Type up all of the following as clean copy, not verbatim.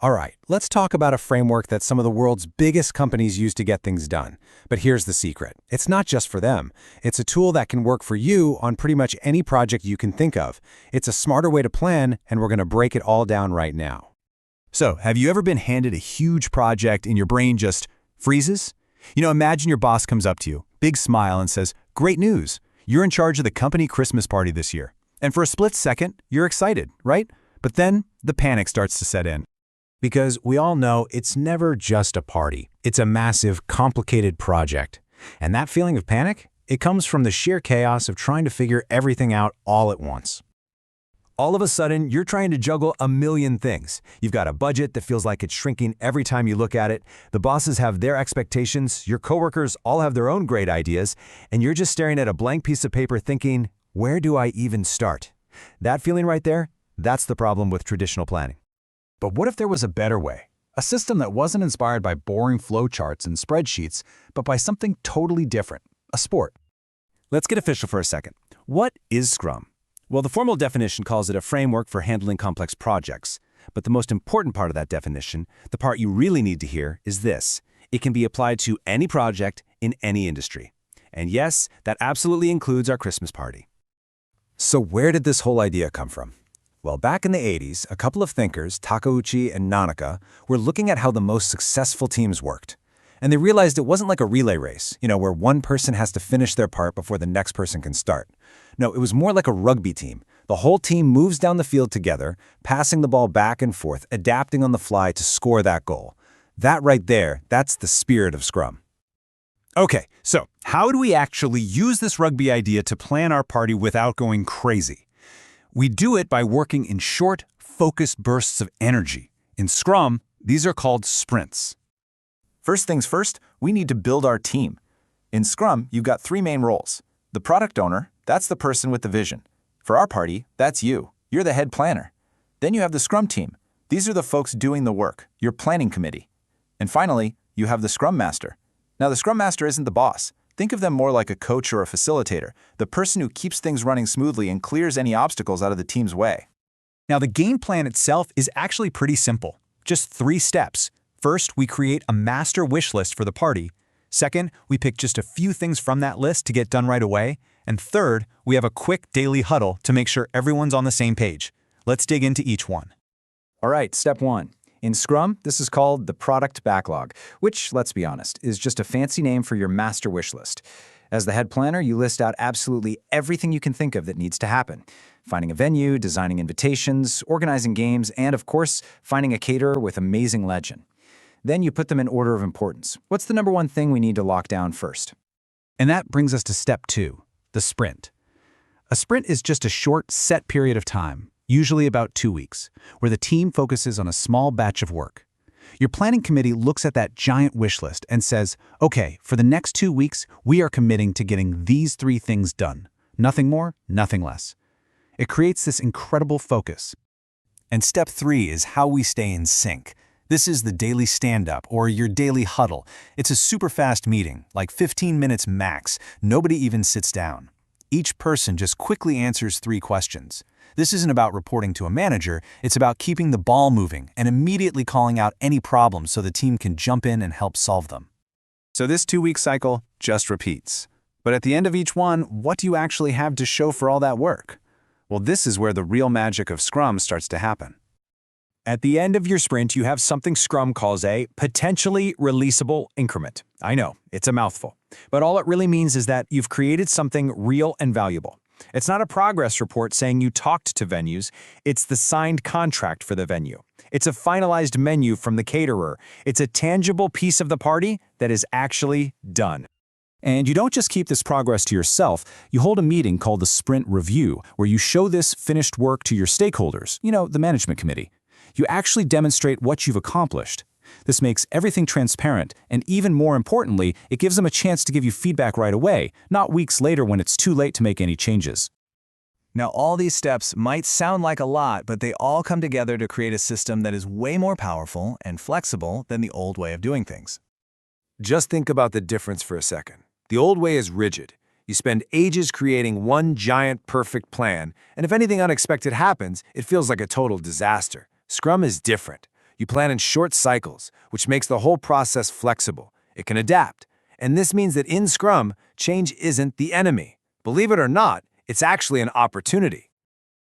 All right, let's talk about a framework that some of the world's biggest companies use to get things done. But here's the secret. It's not just for them. It's a tool that can work for you on pretty much any project you can think of. It's a smarter way to plan, and we're going to break it all down right now. So, have you ever been handed a huge project and your brain just freezes? Imagine your boss comes up to you, big smile, and says, "Great news! You're in charge of the company Christmas party this year." And for a split second, you're excited, right? But then the panic starts to set in. Because we all know it's never just a party. It's a massive, complicated project. And that feeling of panic, it comes from the sheer chaos of trying to figure everything out all at once. All of a sudden, you're trying to juggle a million things. You've got a budget that feels like it's shrinking every time you look at it. The bosses have their expectations, your coworkers all have their own great ideas, and you're just staring at a blank piece of paper thinking, where do I even start? That feeling right there, that's the problem with traditional planning. But what if there was a better way? A system that wasn't inspired by boring flowcharts and spreadsheets, but by something totally different, a sport. Let's get official for a second. What is Scrum? Well, the formal definition calls it a framework for handling complex projects. But the most important part of that definition, the part you really need to hear, is this. It can be applied to any project in any industry. And yes, that absolutely includes our Christmas party. So where did this whole idea come from? Well, back in the 80s, a couple of thinkers, Takeuchi and Nanaka, were looking at how the most successful teams worked. And they realized it wasn't like a relay race, where one person has to finish their part before the next person can start. No, it was more like a rugby team. The whole team moves down the field together, passing the ball back and forth, adapting on the fly to score that goal. That right there, that's the spirit of Scrum. Okay, so how do we actually use this rugby idea to plan our party without going crazy? We do it by working in short, focused bursts of energy. In Scrum, these are called sprints. First things first, we need to build our team. In Scrum, you've got three main roles. The product owner, that's the person with the vision. For our party, that's you. You're the head planner. Then you have the Scrum team. These are the folks doing the work, your planning committee. And finally, you have the Scrum Master. Now, the Scrum Master isn't the boss. Think of them more like a coach or a facilitator, the person who keeps things running smoothly and clears any obstacles out of the team's way. Now, the game plan itself is actually pretty simple. Just 3 steps. First, we create a master wish list for the party. Second, we pick just a few things from that list to get done right away. And third, we have a quick daily huddle to make sure everyone's on the same page. Let's dig into each one. All right, step 1. In Scrum, this is called the Product Backlog, which, let's be honest, is just a fancy name for your master wish list. As the head planner, you list out absolutely everything you can think of that needs to happen. Finding a venue, designing invitations, organizing games, and of course, finding a caterer with amazing legend. Then you put them in order of importance. What's the number one thing we need to lock down first? And that brings us to step 2, the sprint. A sprint is just a short, set period of time, usually about 2 weeks, where the team focuses on a small batch of work. Your planning committee looks at that giant wish list and says, okay, for the next 2 weeks, we are committing to getting these 3 things done. Nothing more, nothing less. It creates this incredible focus. And step 3 is how we stay in sync. This is the Daily Stand-Up or your daily huddle. It's a super fast meeting, like 15 minutes max. Nobody even sits down. Each person just quickly answers 3 questions. This isn't about reporting to a manager, it's about keeping the ball moving and immediately calling out any problems so the team can jump in and help solve them. So this 2-week cycle just repeats. But at the end of each one, what do you actually have to show for all that work? Well, this is where the real magic of Scrum starts to happen. At the end of your sprint, you have something Scrum calls a potentially releasable increment. I know, it's a mouthful. But all it really means is that you've created something real and valuable. It's not a progress report saying you talked to venues. It's the signed contract for the venue. It's a finalized menu from the caterer. It's a tangible piece of the party that is actually done. And you don't just keep this progress to yourself. You hold a meeting called the Sprint Review, where you show this finished work to your stakeholders, the management committee. You actually demonstrate what you've accomplished. This makes everything transparent, and even more importantly, it gives them a chance to give you feedback right away, not weeks later when it's too late to make any changes. Now, all these steps might sound like a lot, but they all come together to create a system that is way more powerful and flexible than the old way of doing things. Just think about the difference for a second. The old way is rigid. You spend ages creating one giant perfect plan, and if anything unexpected happens, it feels like a total disaster. Scrum is different. You plan in short cycles, which makes the whole process flexible. It can adapt. And this means that in Scrum, change isn't the enemy. Believe it or not, it's actually an opportunity.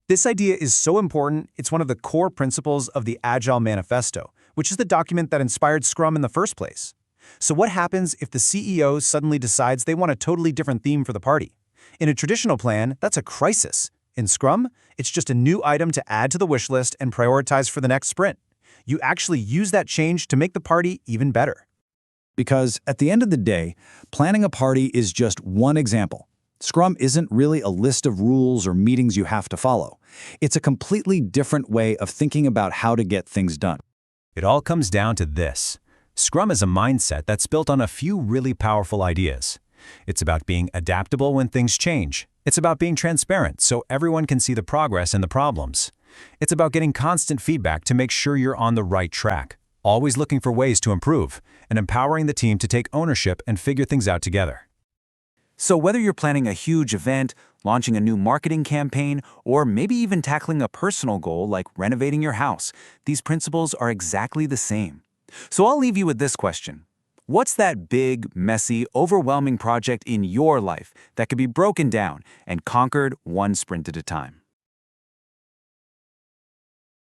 This idea is so important, it's one of the core principles of the Agile Manifesto, which is the document that inspired Scrum in the first place. So what happens if the CEO suddenly decides they want a totally different theme for the party? In a traditional plan, that's a crisis. In Scrum, it's just a new item to add to the wish list and prioritize for the next sprint. You actually use that change to make the party even better. Because at the end of the day, planning a party is just one example. Scrum isn't really a list of rules or meetings you have to follow. It's a completely different way of thinking about how to get things done. It all comes down to this. Scrum is a mindset that's built on a few really powerful ideas. It's about being adaptable when things change. It's about being transparent so everyone can see the progress and the problems. It's about getting constant feedback to make sure you're on the right track, always looking for ways to improve, and empowering the team to take ownership and figure things out together. So whether you're planning a huge event, launching a new marketing campaign, or maybe even tackling a personal goal like renovating your house, these principles are exactly the same. So I'll leave you with this question. What's that big, messy, overwhelming project in your life that could be broken down and conquered one sprint at a time?